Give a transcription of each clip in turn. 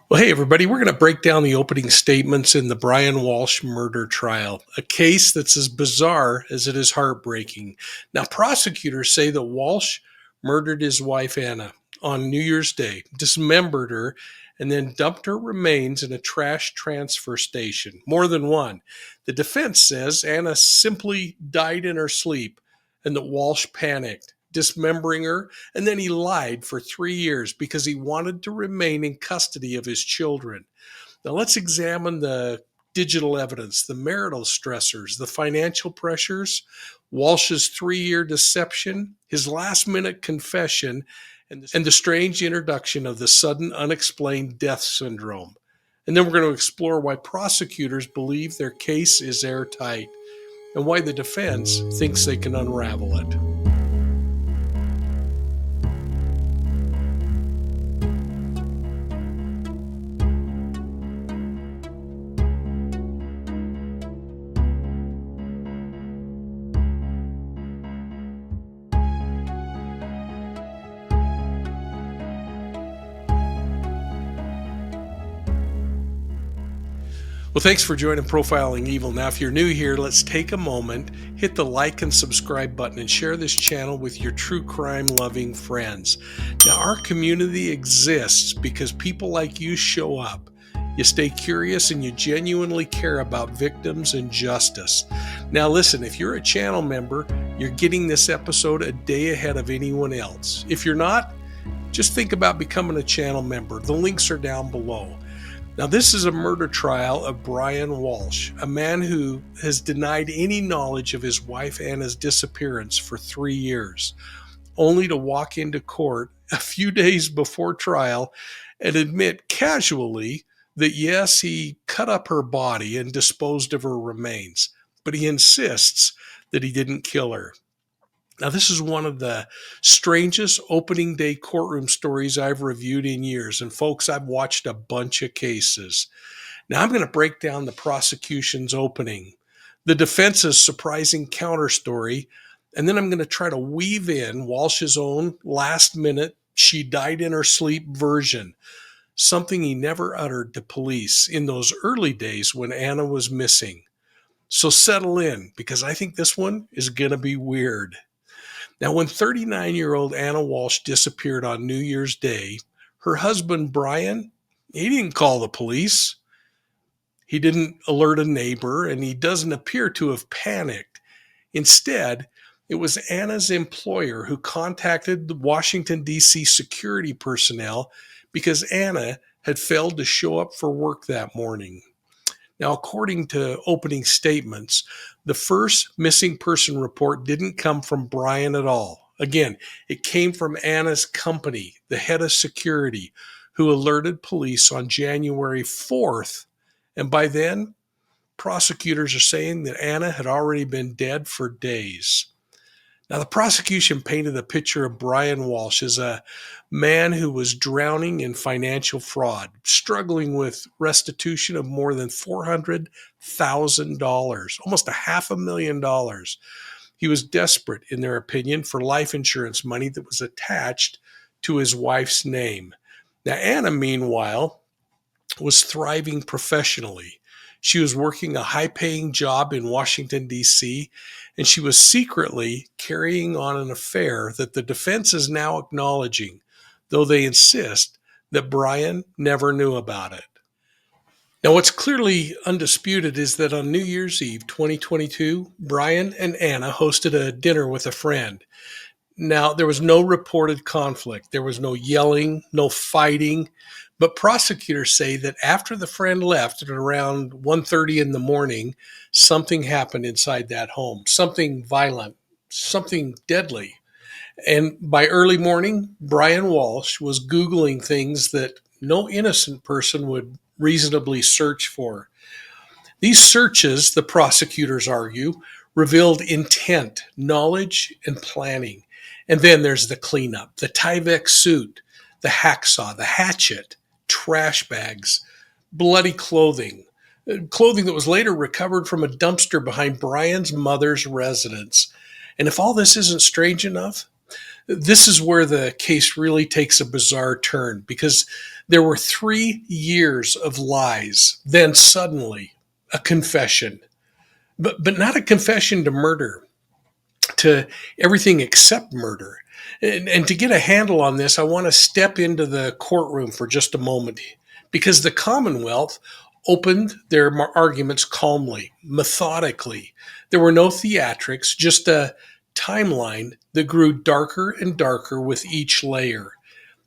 Well, hey, everybody, we're going to break down the opening statements in the Brian Walshe murder trial, a case that's as bizarre as it is heartbreaking. Now, prosecutors say that Walshe murdered his wife, Anna, on New Year's Day, dismembered her, and then dumped her remains in a trash transfer station. More than one. The defense says Anna simply died in her sleep and that Walshe panicked, dismembering her, and then he lied for 3 years because he wanted to remain in custody of his children. Now let's examine the digital evidence, the marital stressors, the financial pressures, Walsh's 3 year deception, his last minute confession, and the strange introduction of the sudden unexplained death syndrome. And then we're going to explore why prosecutors believe their case is airtight and why the defense thinks they can unravel it. Well, thanks for joining Profiling Evil. Now, if you're new here, let's take a moment, hit the like and subscribe button, and share this channel with your true crime loving friends. Now, our community exists because people like you show up. You stay curious and you genuinely care about victims and justice. Now, listen, if you're a channel member, you're getting this episode a day ahead of anyone else. If you're not, just think about becoming a channel member. The links are down below. Now, this is a murder trial of Brian Walshe, a man who has denied any knowledge of his wife Anna's disappearance for 3 years, only to walk into court a few days before trial and admit casually that yes, he cut up her body and disposed of her remains, but he insists that he didn't kill her. Now, this is one of the strangest opening day courtroom stories I've reviewed in years. And folks, I've watched a bunch of cases. Now, I'm going to break down the prosecution's opening, the defense's surprising counter story, and then I'm going to try to weave in Walsh's own last minute, she died in her sleep version, something he never uttered to police in those early days when Anna was missing. So settle in, because I think this one is going to be weird. Now, when 39-year-old Anna Walshe disappeared on New Year's Day, her husband, Brian, he didn't call the police. He didn't alert a neighbor, and he doesn't appear to have panicked. Instead, it was Anna's employer who contacted the Washington, D.C. security personnel because Anna had failed to show up for work that morning. Now, according to opening statements, the first missing person report didn't come from Brian at all. Again, it came from Anna's company, the head of security, who alerted police on January 4th. And by then, prosecutors are saying that Anna had already been dead for days. Now, the prosecution painted a picture of Brian Walshe as a man who was drowning in financial fraud, struggling with restitution of more than $400,000, almost $500,000. He was desperate, in their opinion, for life insurance money that was attached to his wife's name. Now, Anna, meanwhile, was thriving professionally. She was working a high-paying job in Washington, D.C., and she was secretly carrying on an affair that the defense is now acknowledging, though they insist that Brian never knew about it. Now, what's clearly undisputed is that on New Year's Eve 2022, Brian and Anna hosted a dinner with a friend. Now, there was no reported conflict. There was no yelling, no fighting. But prosecutors say that after the friend left at around 1:30 in the morning, something happened inside that home, something violent, something deadly. And by early morning, Brian Walshe was Googling things that no innocent person would reasonably search for. These searches, the prosecutors argue, revealed intent, knowledge, and planning. And then there's the cleanup, the Tyvek suit, the hacksaw, the hatchet, trash bags, bloody clothing that was later recovered from a dumpster behind Brian's mother's residence. And if all this isn't strange enough, this is where the case really takes a bizarre turn, because There were 3 years of lies, then suddenly a confession. But not a confession to murder, to everything except murder. And to get a handle on this, I want to step into the courtroom for just a moment because the Commonwealth opened their arguments calmly, methodically. There were no theatrics, just a timeline that grew darker and darker with each layer.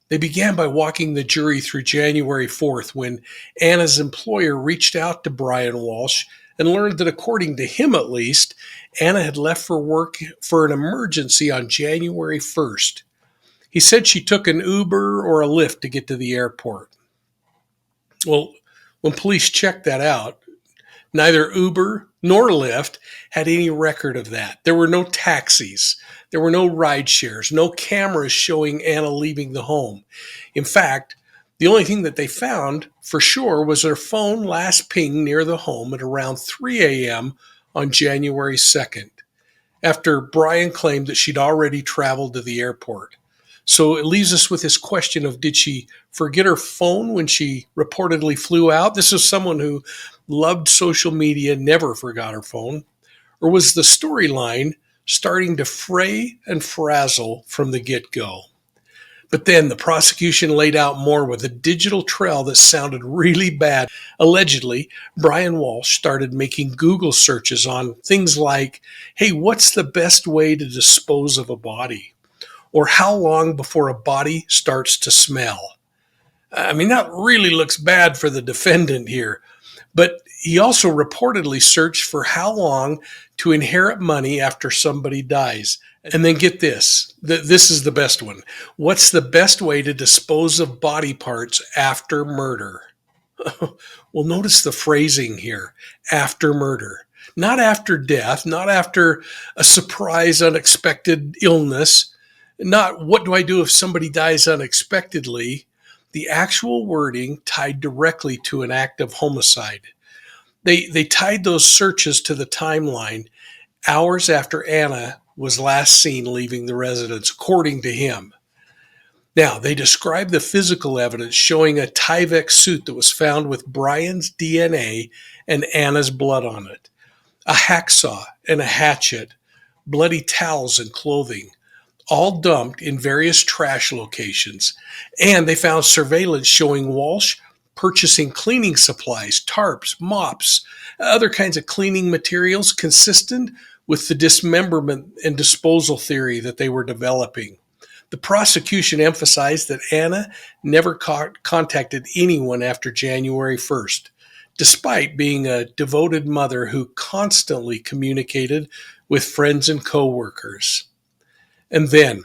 They began by walking the jury through January 4th when Anna's employer reached out to Brian Walshe and learned that, according to him at least, Anna had left for work for an emergency on January 1st. He said she took an Uber or a Lyft to get to the airport. Well, when police checked that out, neither Uber nor Lyft had any record of that. There were no taxis. There were no ride shares, no cameras showing Anna leaving the home. In fact, the only thing that they found for sure was her phone last pinged near the home at around 3 a.m. on January 2nd, after Brian claimed that she'd already traveled to the airport. So it leaves us with this question of, did she forget her phone when she reportedly flew out? This is someone who loved social media, never forgot her phone. Or was the storyline starting to fray and frazzle from the get-go? But then the prosecution laid out more with a digital trail that sounded really bad. Allegedly, Brian Walshe started making Google searches on things like, hey, what's the best way to dispose of a body? Or how long before a body starts to smell? I mean, that really looks bad for the defendant here. But he also reportedly searched for how long to inherit money after somebody dies. And then get this. This is the best one. What's the best way to dispose of body parts after murder? Well, notice the phrasing here. After murder. Not after death, not after a surprise, unexpected illness. Not what do I do if somebody dies unexpectedly. The actual wording tied directly to an act of homicide. They tied those searches to the timeline hours after Anna was last seen leaving the residence, according to him. Now, they described the physical evidence showing a Tyvek suit that was found with Brian's DNA and Anna's blood on it, a hacksaw and a hatchet, bloody towels and clothing, all dumped in various trash locations. And they found surveillance showing Walshe purchasing cleaning supplies, tarps, mops, other kinds of cleaning materials consistent with the dismemberment and disposal theory that they were developing. The prosecution emphasized that Anna never contacted anyone after January 1st, despite being a devoted mother who constantly communicated with friends and coworkers. And then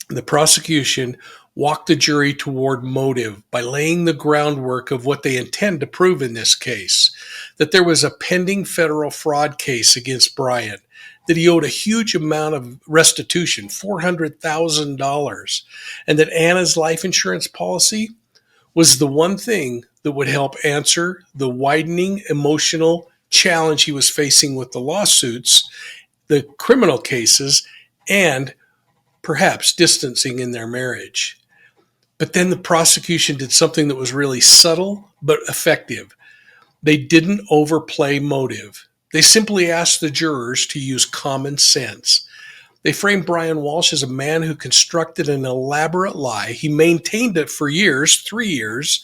the prosecution walked the jury toward motive by laying the groundwork of what they intend to prove in this case, that there was a pending federal fraud case against Brian, that he owed a huge amount of restitution, $400,000, and that Anna's life insurance policy was the one thing that would help answer the widening emotional challenge he was facing with the lawsuits, the criminal cases, and perhaps distancing in their marriage. But then the prosecution did something that was really subtle but effective. They didn't overplay motive. They simply asked the jurors to use common sense. They framed Brian Walshe as a man who constructed an elaborate lie. He maintained it for years, 3 years,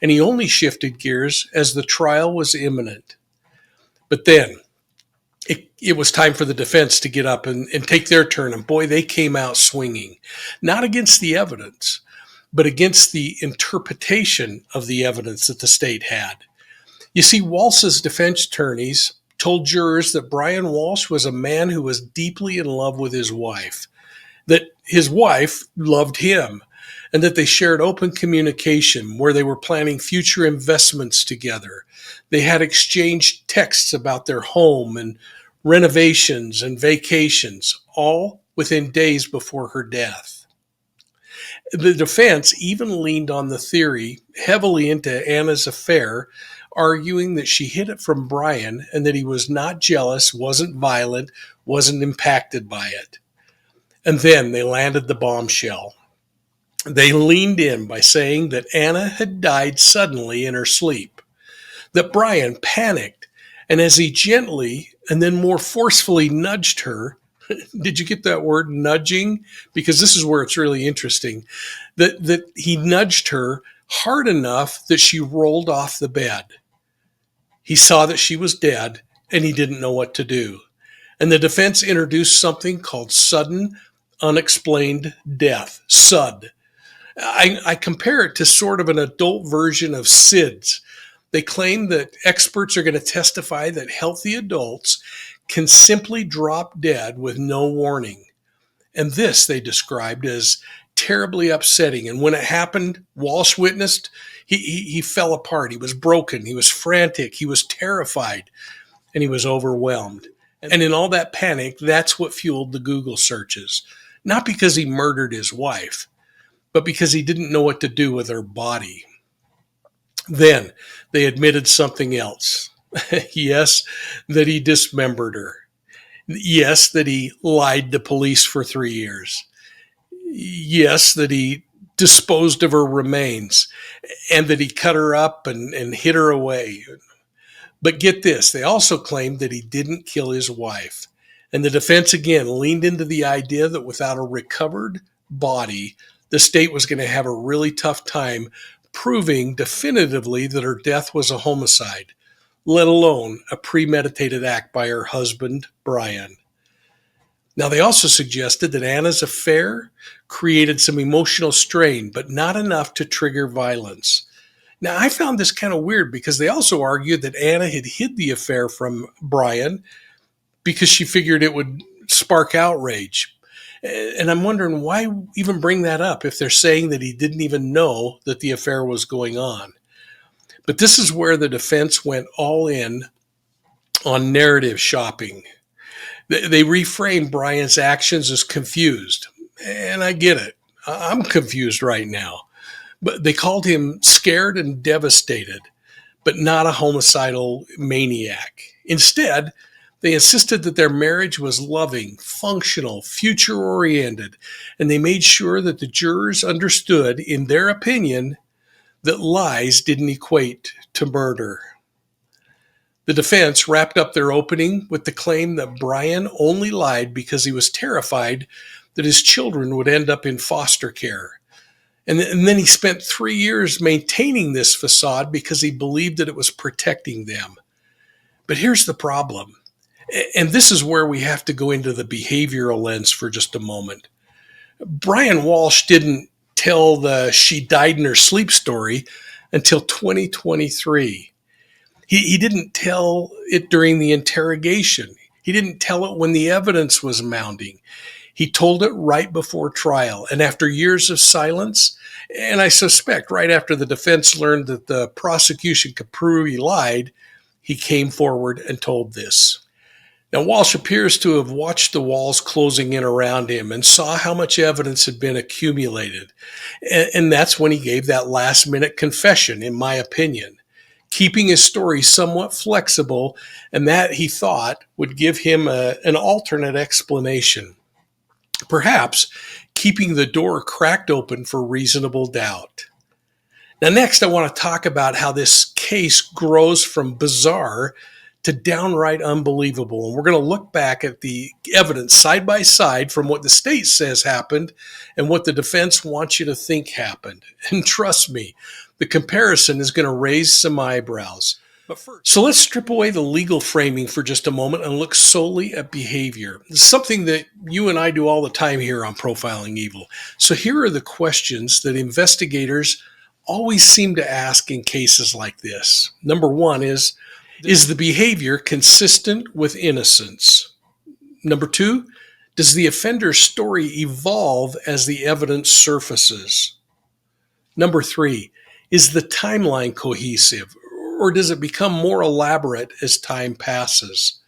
and he only shifted gears as the trial was imminent. But then it was time for the defense to get up and take their turn. And boy, they came out swinging, not against the evidence, but against the interpretation of the evidence that the state had. You see, Walsh's defense attorneys told jurors that Brian Walshe was a man who was deeply in love with his wife, that his wife loved him, and that they shared open communication where they were planning future investments together. They had exchanged texts about their home and renovations and vacations, all within days before her death. The defense even leaned on the theory heavily into Anna's affair, arguing that she hid it from Brian and that he was not jealous, wasn't violent, wasn't impacted by it. And then they landed the bombshell. They leaned in by saying that Anna had died suddenly in her sleep, that Brian panicked, and as he gently and then more forcefully nudged her, did you get that word, nudging? Because this is where it's really interesting, that he nudged her hard enough that she rolled off the bed. He saw that she was dead, and he didn't know what to do. And the defense introduced something called sudden unexplained death, SUD. I compare it to sort of an adult version of SIDS. They claim that experts are going to testify that healthy adults can simply drop dead with no warning. And this they described as terribly upsetting. And when it happened, Walshe witnessed, he fell apart. He was broken. He was frantic. He was terrified. And he was overwhelmed. And in all that panic, that's what fueled the Google searches. Not because he murdered his wife, but because he didn't know what to do with her body. Then they admitted something else. Yes, that he dismembered her. Yes, that he lied to police for 3 years. Yes, that he disposed of her remains and that he cut her up and hid her away. But get this, they also claimed that he didn't kill his wife. And the defense again leaned into the idea that without a recovered body, the state was going to have a really tough time proving definitively that her death was a homicide, let alone a premeditated act by her husband, Brian. Now, they also suggested that Anna's affair created some emotional strain, but not enough to trigger violence. Now, I found this kind of weird because they also argued that Anna had hid the affair from Brian because she figured it would spark outrage. And I'm wondering why even bring that up if they're saying that he didn't even know that the affair was going on. But this is where the defense went all in on narrative shopping. They reframed Brian's actions as confused. And I get it. I'm confused right now. But they called him scared and devastated, but not a homicidal maniac. Instead, they insisted that their marriage was loving, functional, future-oriented, and they made sure that the jurors understood, in their opinion, that lies didn't equate to murder. The defense wrapped up their opening with the claim that Brian only lied because he was terrified that his children would end up in foster care. And then he spent 3 years maintaining this facade because he believed that it was protecting them. But here's the problem. And this is where we have to go into the behavioral lens for just a moment. Brian Walshe didn't tell the she died in her sleep story until 2023. He didn't tell it during the interrogation. He didn't tell it when the evidence was mounting. He told it right before trial. And after years of silence, and I suspect right after the defense learned that the prosecution could prove he lied, he came forward and told this. Now, Walshe appears to have watched the walls closing in around him and saw how much evidence had been accumulated. And that's when he gave that last-minute confession, in my opinion, keeping his story somewhat flexible, and that he thought would give him an alternate explanation. Perhaps keeping the door cracked open for reasonable doubt. Now, next, I want to talk about how this case grows from bizarre to downright unbelievable. And we're going to look back at the evidence side by side from what the state says happened and what the defense wants you to think happened. And trust me, the comparison is going to raise some eyebrows. So let's strip away the legal framing for just a moment and look solely at behavior. It's something that you and I do all the time here on Profiling Evil. So here are the questions that investigators always seem to ask in cases like this. Number one is the behavior consistent with innocence? Number two, does the offender's story evolve as the evidence surfaces? Number three, is the timeline cohesive, or does it become more elaborate as time passes?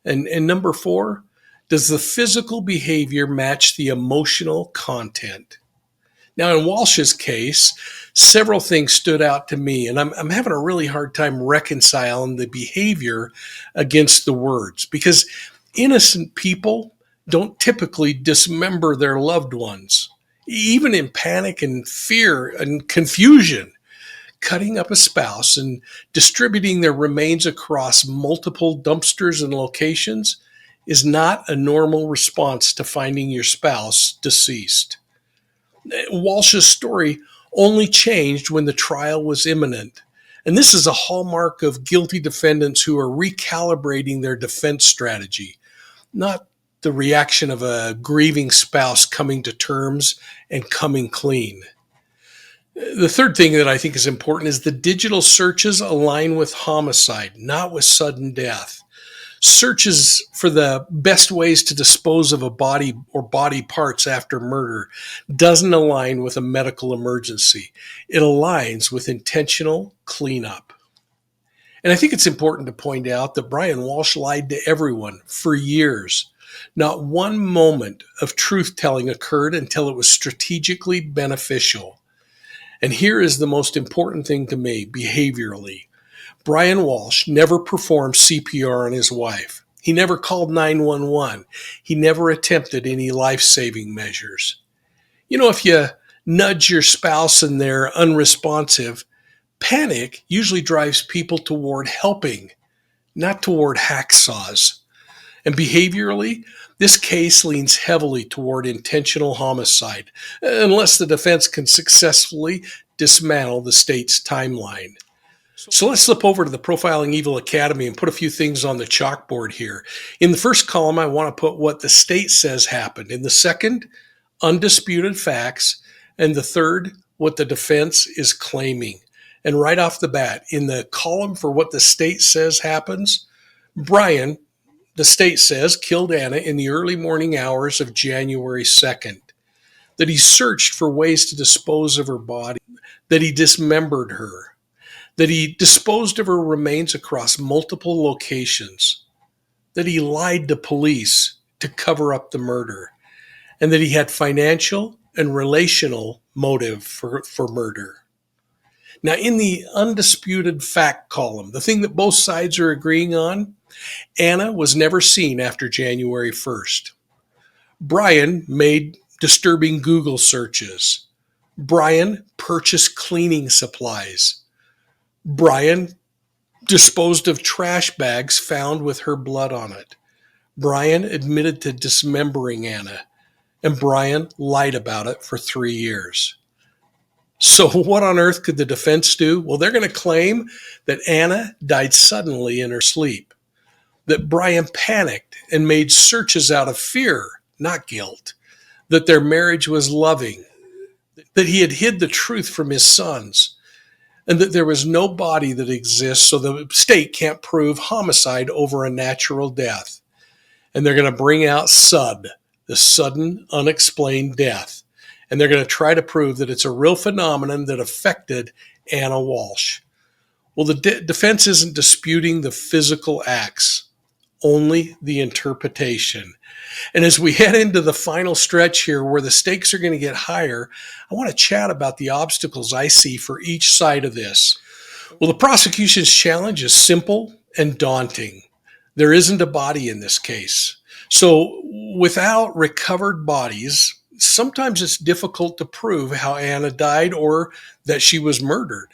And number four, does the physical behavior match the emotional content? Now, in Walshe's case, several things stood out to me, and I'm having a really hard time reconciling the behavior against the words, because innocent people don't typically dismember their loved ones. even in panic and fear and confusion. Cutting up a spouse and distributing their remains across multiple dumpsters and locations is not a normal response to finding your spouse deceased. Walsh's story only changed when the trial was imminent. And this is a hallmark of guilty defendants who are recalibrating their defense strategy, not the reaction of a grieving spouse coming to terms and coming clean. The third thing that I think is important is the digital searches align with homicide, not with sudden death. Searches for the best ways to dispose of a body or body parts after murder doesn't align with a medical emergency. It aligns with intentional cleanup. And I think it's important to point out that Brian Walshe lied to everyone for years. Not one moment of truth telling occurred until it was strategically beneficial. And here is the most important thing to me behaviorally. Brian Walshe never performed CPR on his wife. He never called 911. He never attempted any life-saving measures. You know, if you nudge your spouse and they're unresponsive, panic usually drives people toward helping, not toward hacksaws. And behaviorally, this case leans heavily toward intentional homicide, unless the defense can successfully dismantle the state's timeline. So let's slip over to the Profiling Evil Academy and put a few things on the chalkboard here. In the first column, I want to put what the state says happened. In the second, undisputed facts. And the third, what the defense is claiming. And right off the bat, in the column for what the state says happens, Brian, the state says, killed Anna in the early morning hours of January 2nd, that he searched for ways to dispose of her body, that he dismembered her, that he disposed of her remains across multiple locations, that he lied to police to cover up the murder, and that he had financial and relational motive for murder. Now, in the undisputed fact column, the thing that both sides are agreeing on, Anna was never seen after January 1st. Brian made disturbing Google searches. Brian purchased cleaning supplies. Brian disposed of trash bags found with her blood on it. Brian admitted to dismembering Anna, and Brian lied about it for 3 years. So what on earth could the defense do? Well, they're going to claim that Anna died suddenly in her sleep, that Brian panicked and made searches out of fear, not guilt, that their marriage was loving, that he had hid the truth from his sons, and that there was no body that exists, so the state can't prove homicide over a natural death. And they're going to bring out SUD, the sudden unexplained death. And they're going to try to prove that it's a real phenomenon that affected Anna Walshe. Well, the defense isn't disputing the physical acts, only the interpretation. And as we head into the final stretch here where the stakes are going to get higher, I want to chat about the obstacles I see for each side of this. Well, the prosecution's challenge is simple and daunting. There isn't a body in this case. So without recovered bodies, sometimes it's difficult to prove how Anna died or that she was murdered.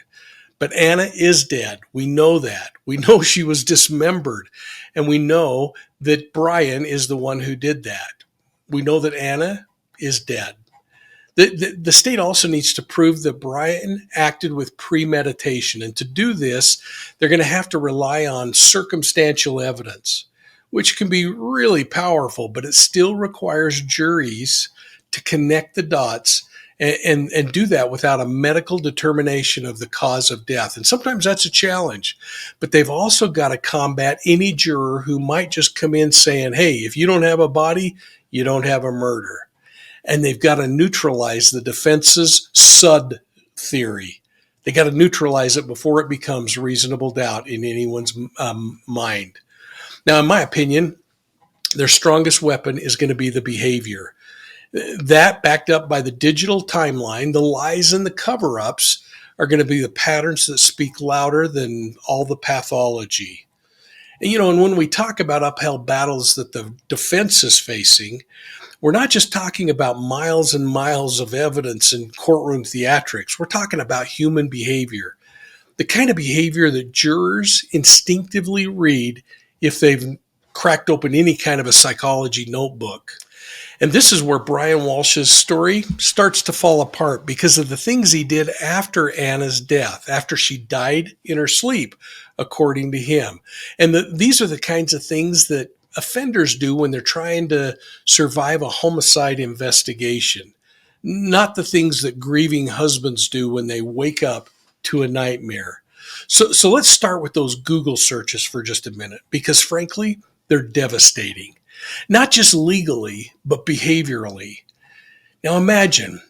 But Anna is dead. We know that. We know she was dismembered. And we know that Brian is the one who did that. We know that Anna is dead. The state also needs to prove that Brian acted with premeditation. And to do this, they're going to have to rely on circumstantial evidence, which can be really powerful, but it still requires juries to connect the dots and do that without a medical determination of the cause of death. And sometimes that's a challenge, but they've also got to combat any juror who might just come in saying, hey, if you don't have a body, you don't have a murder. And they've got to neutralize the defense's SUD theory. They got to neutralize it before it becomes reasonable doubt in anyone's mind. Now, in my opinion, their strongest weapon is going to be the behavior. That, backed up by the digital timeline, the lies and the cover-ups, are going to be the patterns that speak louder than all the pathology. And, and when we talk about uphill battles that the defense is facing, We're not just talking about miles and miles of evidence and courtroom theatrics. We're talking about human behavior, the kind of behavior that jurors instinctively read if they've cracked open any kind of a psychology notebook. And this is where Brian Walshe's story starts to fall apart because of the things he did after Anna's death, after she died in her sleep, according to him. And these are the kinds of things that offenders do when they're trying to survive a homicide investigation, not the things that grieving husbands do when they wake up to a nightmare. So let's start with those Google searches for just a minute, because frankly, they're devastating. Not just legally, but behaviorally. Now imagine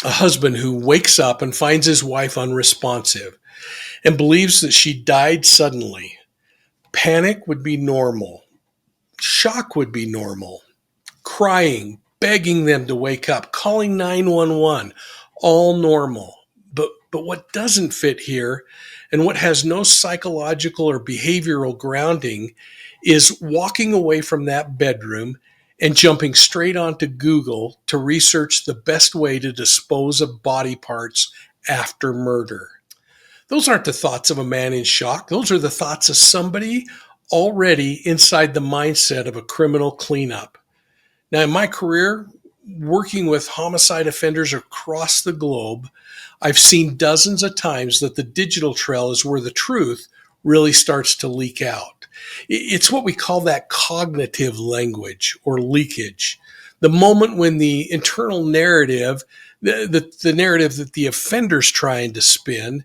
a husband who wakes up and finds his wife unresponsive and believes that she died suddenly. Panic would be normal. Shock would be normal. Crying, begging them to wake up, calling 911, all normal. But what doesn't fit here, and what has no psychological or behavioral grounding, is walking away from that bedroom and jumping straight onto Google to research the best way to dispose of body parts after murder. Those aren't the thoughts of a man in shock. Those are the thoughts of somebody already inside the mindset of a criminal cleanup. Now, in my career, working with homicide offenders across the globe, I've seen dozens of times that the digital trail is where the truth really starts to leak out. It's what we call that cognitive language or leakage. The moment when the internal narrative, the narrative that the offender's trying to spin,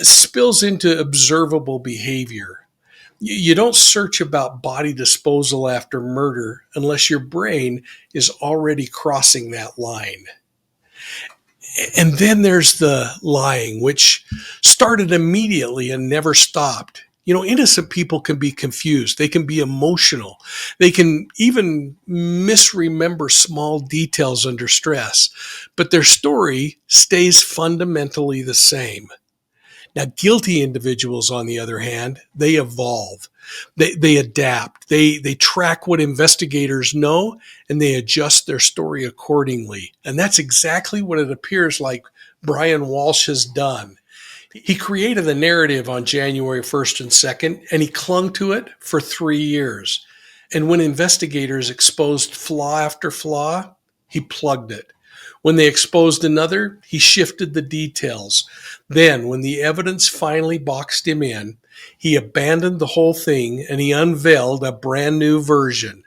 spills into observable behavior. You don't search about body disposal after murder unless your brain is already crossing that line. And then there's the lying, which started immediately and never stopped. Innocent people can be confused. They can be emotional. They can even misremember small details under stress, but their story stays fundamentally the same. Now, guilty individuals, on the other hand, they evolve. They adapt. They track what investigators know, and they adjust their story accordingly. And that's exactly what it appears like Brian Walshe has done. He created a narrative on January 1st and 2nd, and he clung to it for 3 years. And when investigators exposed flaw after flaw, he plugged it. When they exposed another, he shifted the details. Then, when the evidence finally boxed him in, he abandoned the whole thing and he unveiled a brand new version.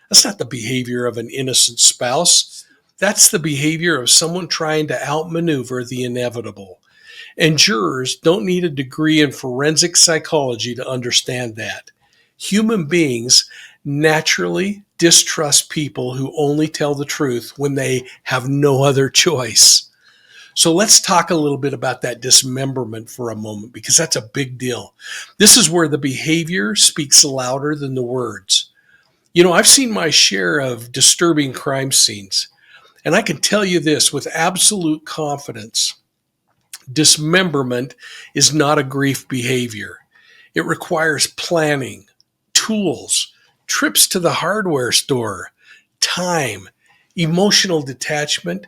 That's not the behavior of an innocent spouse. That's the behavior of someone trying to outmaneuver the inevitable. And jurors don't need a degree in forensic psychology to understand that. Human beings naturally distrust people who only tell the truth when they have no other choice. So let's talk a little bit about that dismemberment for a moment, because that's a big deal. This is where the behavior speaks louder than the words. I've seen my share of disturbing crime scenes, and I can tell you this with absolute confidence. Dismemberment is not a grief behavior. It requires planning, tools, trips to the hardware store, time, emotional detachment,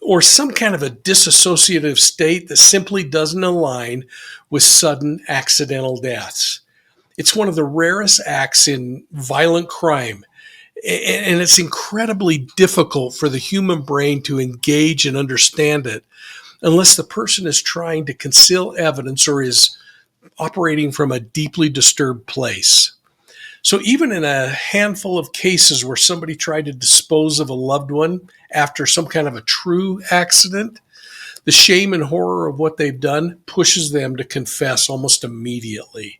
or some kind of a disassociative state that simply doesn't align with sudden accidental deaths. It's one of the rarest acts in violent crime, and it's incredibly difficult for the human brain to engage and understand it unless the person is trying to conceal evidence or is operating from a deeply disturbed place. So even in a handful of cases where somebody tried to dispose of a loved one after some kind of a true accident, the shame and horror of what they've done pushes them to confess almost immediately.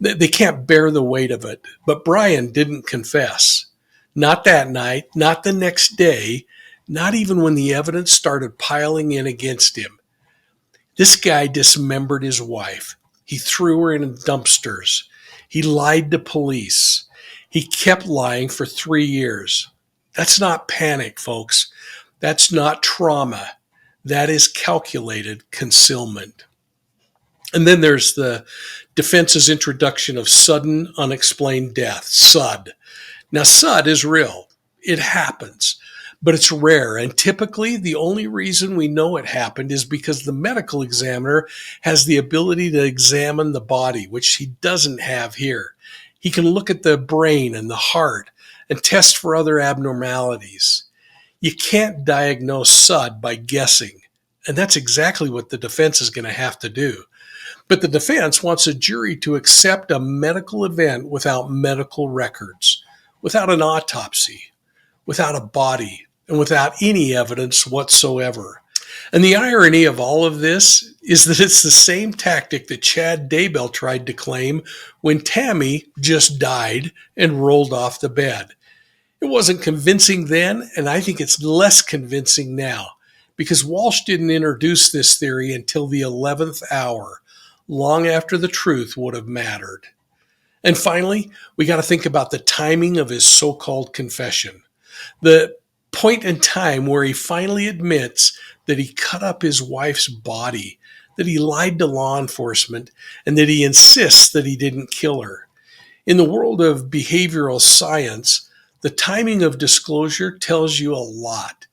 They can't bear the weight of it. But Brian didn't confess. Not that night, not the next day, not even when the evidence started piling in against him. This guy dismembered his wife. He threw her in dumpsters. He lied to police. He kept lying for 3 years. That's not panic, folks. That's not trauma. That is calculated concealment. And then there's the defense's introduction of sudden unexplained death, SUD. Now, SUD is real. It happens, but it's rare. And typically, the only reason we know it happened is because the medical examiner has the ability to examine the body, which he doesn't have here. He can look at the brain and the heart and test for other abnormalities. You can't diagnose SUD by guessing. And that's exactly what the defense is going to have to do. But the defense wants a jury to accept a medical event without medical records, without an autopsy, without a body, and without any evidence whatsoever. And the irony of all of this is that it's the same tactic that Chad Daybell tried to claim when Tammy just died and rolled off the bed. It wasn't convincing then, and I think it's less convincing now, because Walshe didn't introduce this theory until the 11th hour, long after the truth would have mattered. And finally, we got to think about the timing of his so-called confession. The point in time where he finally admits that he cut up his wife's body, that he lied to law enforcement, and that he insists that he didn't kill her. In the world of behavioral science, the timing of disclosure tells you a lot.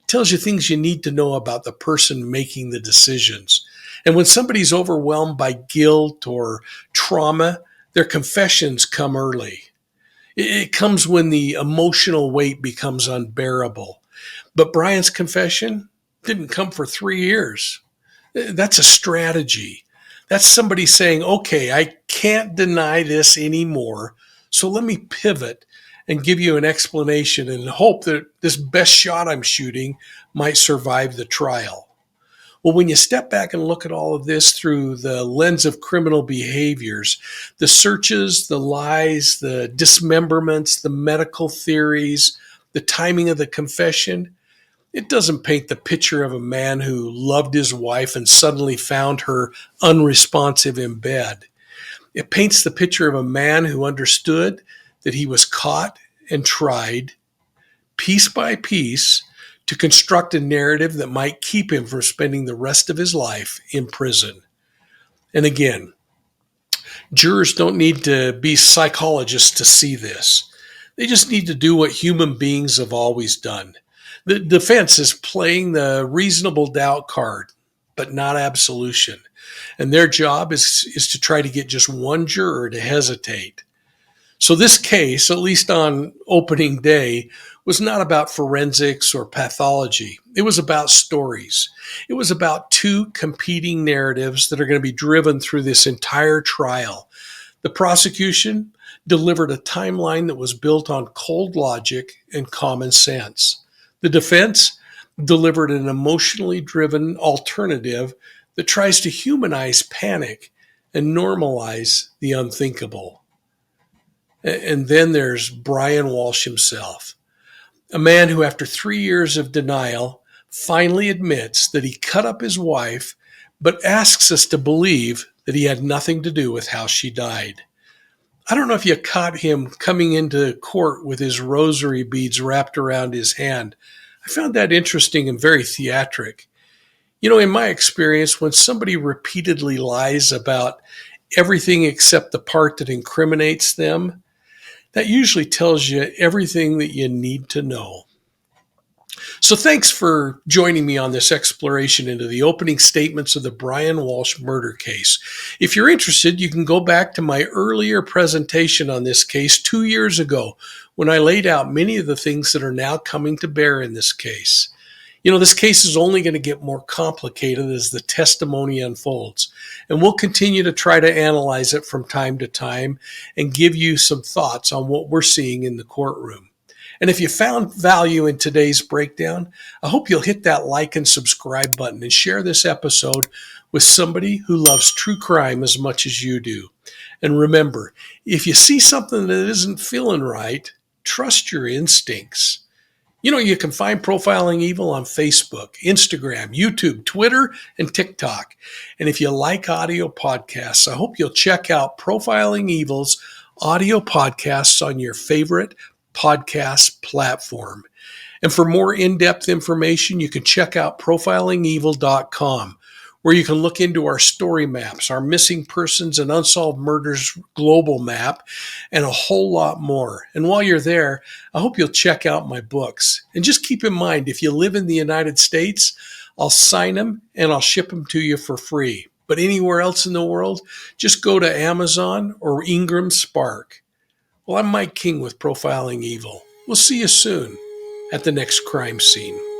It tells you things you need to know about the person making the decisions. And when somebody's overwhelmed by guilt or trauma, their confessions come early. It comes when the emotional weight becomes unbearable. But Brian's confession didn't come for 3 years. That's a strategy. That's somebody saying, okay, I can't deny this anymore, so let me pivot and give you an explanation and hope that this best shot I'm shooting might survive the trial. Well, when you step back and look at all of this through the lens of criminal behaviors, the searches, the lies, the dismemberments, the medical theories, the timing of the confession, it doesn't paint the picture of a man who loved his wife and suddenly found her unresponsive in bed. It paints the picture of a man who understood that he was caught and tried, piece by piece, to construct a narrative that might keep him from spending the rest of his life in prison. And again, jurors don't need to be psychologists to see this. They just need to do what human beings have always done. The defense is playing the reasonable doubt card, but not absolution. And their job is to try to get just one juror to hesitate. So this case, at least on opening day, was not about forensics or pathology. It was about stories. It was about two competing narratives that are going to be driven through this entire trial. The prosecution delivered a timeline that was built on cold logic and common sense. The defense delivered an emotionally driven alternative that tries to humanize panic and normalize the unthinkable. And then there's Brian Walshe himself, a man who, after 3 years of denial, finally admits that he cut up his wife, but asks us to believe that he had nothing to do with how she died. I don't know if you caught him coming into court with his rosary beads wrapped around his hand. I found that interesting and very theatric. You know, in my experience, when somebody repeatedly lies about everything except the part that incriminates them, that usually tells you everything that you need to know. So thanks for joining me on this exploration into the opening statements of the Brian Walshe murder case. If you're interested, you can go back to my earlier presentation on this case 2 years ago when I laid out many of the things that are now coming to bear in this case. You know, this case is only going to get more complicated as the testimony unfolds, and we'll continue to try to analyze it from time to time and give you some thoughts on what we're seeing in the courtroom. And if you found value in today's breakdown, I hope you'll hit that like and subscribe button and share this episode with somebody who loves true crime as much as you do. And remember, if you see something that isn't feeling right, trust your instincts. You know, you can find Profiling Evil on Facebook, Instagram, YouTube, Twitter, and TikTok. And if you like audio podcasts, I hope you'll check out Profiling Evil's audio podcasts on your favorite podcast platform. And for more in-depth information, you can check out profilingevil.com, where you can look into our story maps, our missing persons and unsolved murders global map, and a whole lot more. And while you're there, I hope you'll check out my books. And just keep in mind, if you live in the United States, I'll sign them and I'll ship them to you for free. But anywhere else in the world, just go to Amazon or Ingram Spark. Well, I'm Mike King with Profiling Evil. We'll see you soon at the next crime scene.